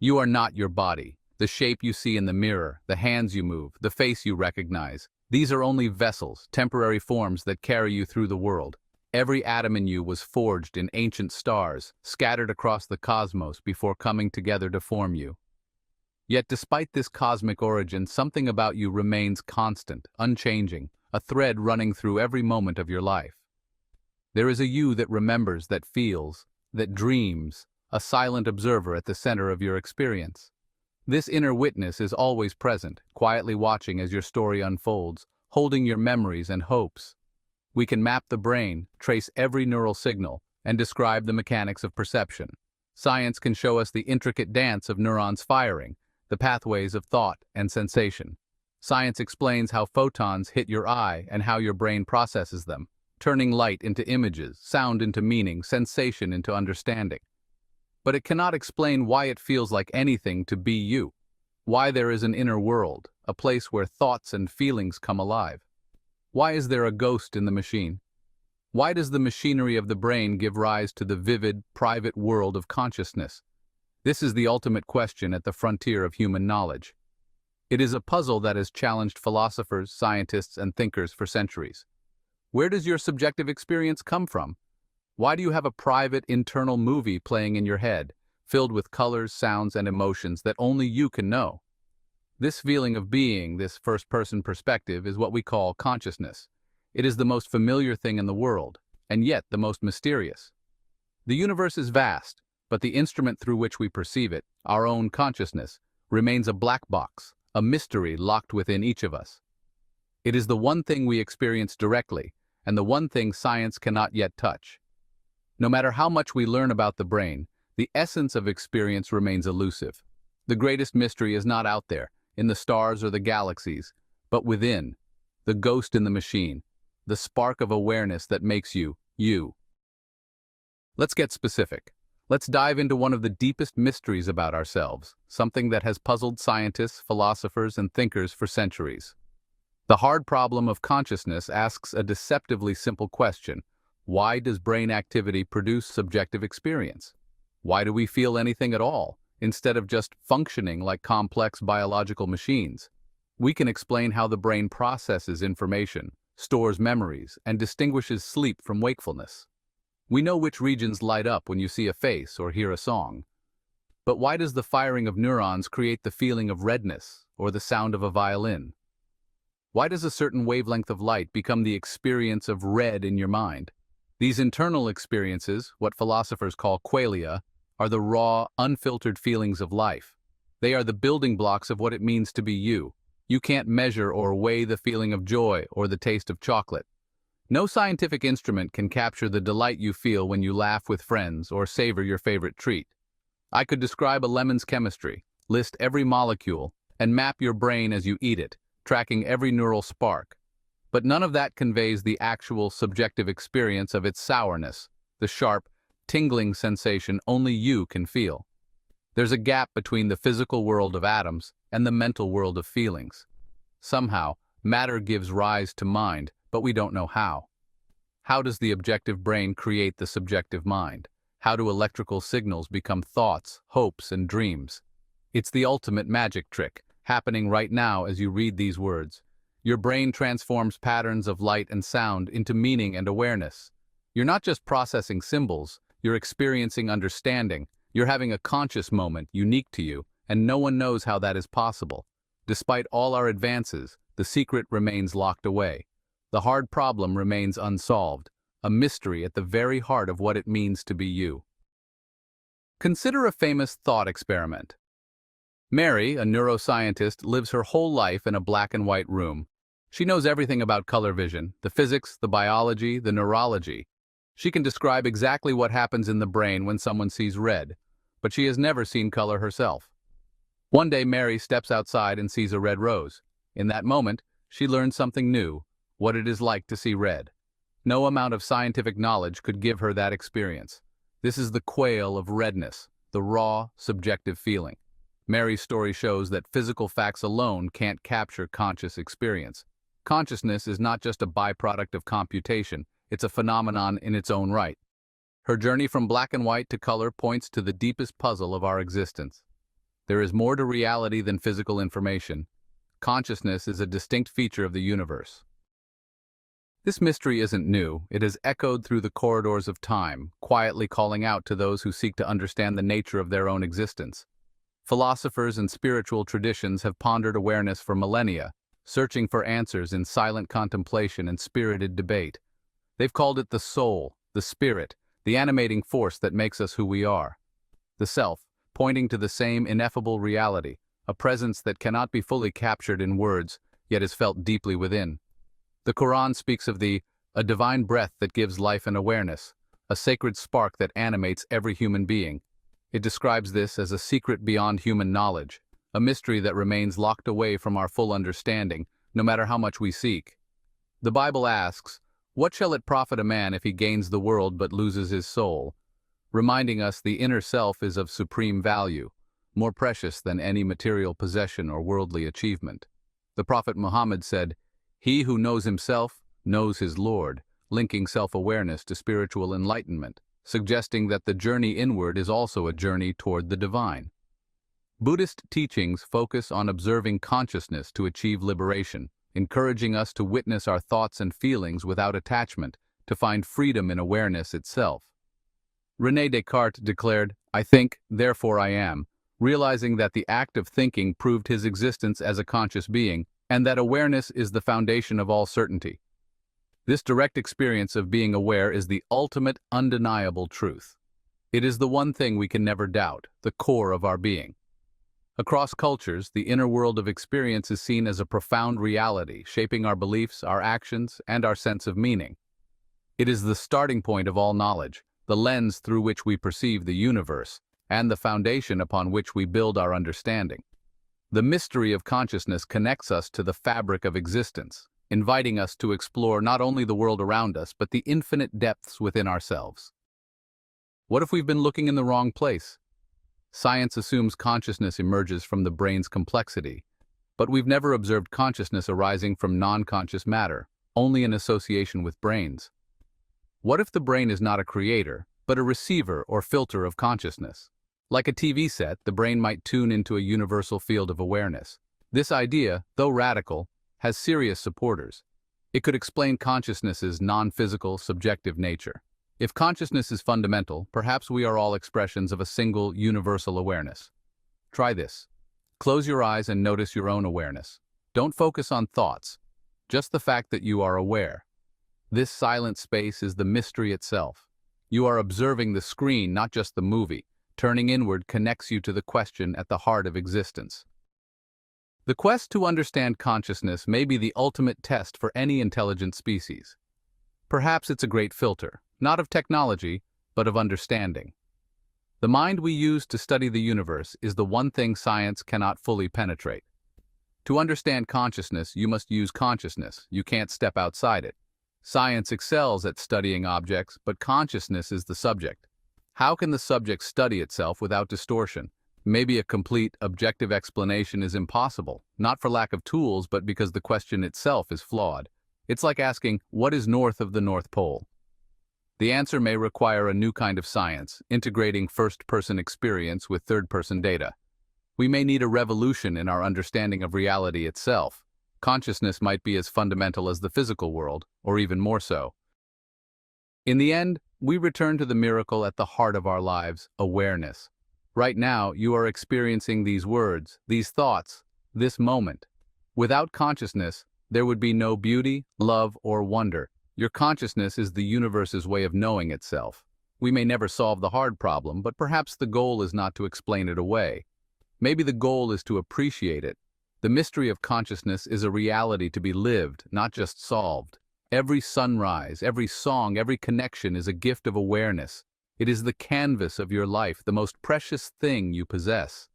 You are not your body, the shape you see in the mirror, the hands you move, the face you recognize. These are only vessels, temporary forms that carry you through the world. Every atom in you was forged in ancient stars, scattered across the cosmos before coming together to form you. Yet despite this cosmic origin, something about you remains constant, unchanging, a thread running through every moment of your life. There is a you that remembers, that feels, that dreams, a silent observer at the center of your experience. This inner witness is always present, quietly watching as your story unfolds, holding your memories and hopes. We can map the brain, trace every neural signal, and describe the mechanics of perception. Science can show us the intricate dance of neurons firing, the pathways of thought and sensation. Science explains how photons hit your eye and how your brain processes them, turning light into images, sound into meaning, sensation into understanding. But it cannot explain why it feels like anything to be you, why there is an inner world, a place where thoughts and feelings come alive. Why is there a ghost in the machine? Why does the machinery of the brain give rise to the vivid, private world of consciousness? This is the ultimate question at the frontier of human knowledge. It is a puzzle that has challenged philosophers, scientists, and thinkers for centuries. Where does your subjective experience come from? Why do you have a private, internal movie playing in your head, filled with colors, sounds, and emotions that only you can know? This feeling of being, this first-person perspective, is what we call consciousness. It is the most familiar thing in the world, and yet the most mysterious. The universe is vast, but the instrument through which we perceive it, our own consciousness, remains a black box, a mystery locked within each of us. It is the one thing we experience directly, and the one thing science cannot yet touch. No matter how much we learn about the brain, the essence of experience remains elusive. The greatest mystery is not out there, in the stars or the galaxies, but within, the ghost in the machine, the spark of awareness that makes you, you. Let's get specific. Let's dive into one of the deepest mysteries about ourselves, something that has puzzled scientists, philosophers, and thinkers for centuries. The hard problem of consciousness asks a deceptively simple question. Why does brain activity produce subjective experience? Why do we feel anything at all, instead of just functioning like complex biological machines? We can explain how the brain processes information, stores memories, and distinguishes sleep from wakefulness. We know which regions light up when you see a face or hear a song. But why does the firing of neurons create the feeling of redness or the sound of a violin? Why does a certain wavelength of light become the experience of red in your mind? These internal experiences, what philosophers call qualia, are the raw, unfiltered feelings of life. They are the building blocks of what it means to be you. You can't measure or weigh the feeling of joy or the taste of chocolate. No scientific instrument can capture the delight you feel when you laugh with friends or savor your favorite treat. I could describe a lemon's chemistry, list every molecule, and map your brain as you eat it, tracking every neural spark. But none of that conveys the actual subjective experience of its sourness, the sharp, tingling sensation only you can feel. There's a gap between the physical world of atoms and the mental world of feelings. Somehow, matter gives rise to mind, but we don't know how. How does the objective brain create the subjective mind? How do electrical signals become thoughts, hopes, and dreams? It's the ultimate magic trick, happening right now as you read these words. Your brain transforms patterns of light and sound into meaning and awareness. You're not just processing symbols, you're experiencing understanding. You're having a conscious moment unique to you, and no one knows how that is possible. Despite all our advances, the secret remains locked away. The hard problem remains unsolved, a mystery at the very heart of what it means to be you. Consider a famous thought experiment. Mary, a neuroscientist, lives her whole life in a black and white room. She knows everything about color vision, the physics, the biology, the neurology. She can describe exactly what happens in the brain when someone sees red, but she has never seen color herself. One day, Mary steps outside and sees a red rose. In that moment, she learns something new, what it is like to see red. No amount of scientific knowledge could give her that experience. This is the quale of redness, the raw, subjective feeling. Mary's story shows that physical facts alone can't capture conscious experience. Consciousness is not just a byproduct of computation, it's a phenomenon in its own right. Her journey from black and white to color points to the deepest puzzle of our existence. There is more to reality than physical information. Consciousness is a distinct feature of the universe. This mystery isn't new. It has echoed through the corridors of time, quietly calling out to those who seek to understand the nature of their own existence. Philosophers and spiritual traditions have pondered awareness for millennia, searching for answers in silent contemplation and spirited debate. They've called it the soul, the spirit, the animating force that makes us who we are. The self, pointing to the same ineffable reality, a presence that cannot be fully captured in words, yet is felt deeply within. The Qur'an speaks of a divine breath that gives life and awareness, a sacred spark that animates every human being. It describes this as a secret beyond human knowledge, a mystery that remains locked away from our full understanding, no matter how much we seek. The Bible asks, "What shall it profit a man if he gains the world but loses his soul?" Reminding us the inner self is of supreme value, more precious than any material possession or worldly achievement. The Prophet Muhammad said, "He who knows himself knows his Lord," linking self-awareness to spiritual enlightenment, suggesting that the journey inward is also a journey toward the divine. Buddhist teachings focus on observing consciousness to achieve liberation, encouraging us to witness our thoughts and feelings without attachment, to find freedom in awareness itself. René Descartes declared, "I think, therefore I am," realizing that the act of thinking proved his existence as a conscious being, and that awareness is the foundation of all certainty. This direct experience of being aware is the ultimate, undeniable truth. It is the one thing we can never doubt, the core of our being. Across cultures, the inner world of experience is seen as a profound reality, shaping our beliefs, our actions, and our sense of meaning. It is the starting point of all knowledge, the lens through which we perceive the universe, and the foundation upon which we build our understanding. The mystery of consciousness connects us to the fabric of existence, inviting us to explore not only the world around us, but the infinite depths within ourselves. What if we've been looking in the wrong place? Science assumes consciousness emerges from the brain's complexity, but we've never observed consciousness arising from non-conscious matter, only in association with brains. What if the brain is not a creator, but a receiver or filter of consciousness? Like a TV set, the brain might tune into a universal field of awareness. This idea, though radical, has serious supporters. It could explain consciousness's non-physical, subjective nature. If consciousness is fundamental, perhaps we are all expressions of a single, universal awareness. Try this. Close your eyes and notice your own awareness. Don't focus on thoughts, just the fact that you are aware. This silent space is the mystery itself. You are observing the screen, not just the movie. Turning inward connects you to the question at the heart of existence. The quest to understand consciousness may be the ultimate test for any intelligent species. Perhaps it's a great filter, not of technology, but of understanding. The mind we use to study the universe is the one thing science cannot fully penetrate. To understand consciousness, you must use consciousness. You can't step outside it. Science excels at studying objects, but consciousness is the subject. How can the subject study itself without distortion? Maybe a complete, objective explanation is impossible, not for lack of tools, but because the question itself is flawed. It's like asking, what is north of the North Pole? The answer may require a new kind of science, integrating first-person experience with third-person data. We may need a revolution in our understanding of reality itself. Consciousness might be as fundamental as the physical world, or even more so. In the end, we return to the miracle at the heart of our lives, awareness. Right now, you are experiencing these words, these thoughts, this moment. Without consciousness, there would be no beauty, love, or wonder. Your consciousness is the universe's way of knowing itself. We may never solve the hard problem, but perhaps the goal is not to explain it away. Maybe the goal is to appreciate it. The mystery of consciousness is a reality to be lived, not just solved. Every sunrise, every song, every connection is a gift of awareness. It is the canvas of your life, the most precious thing you possess.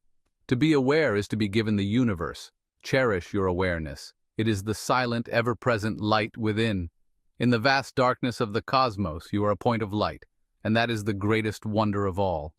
To be aware is to be given the universe. Cherish your awareness. It is the silent, ever-present light within. In the vast darkness of the cosmos, you are a point of light, and that is the greatest wonder of all.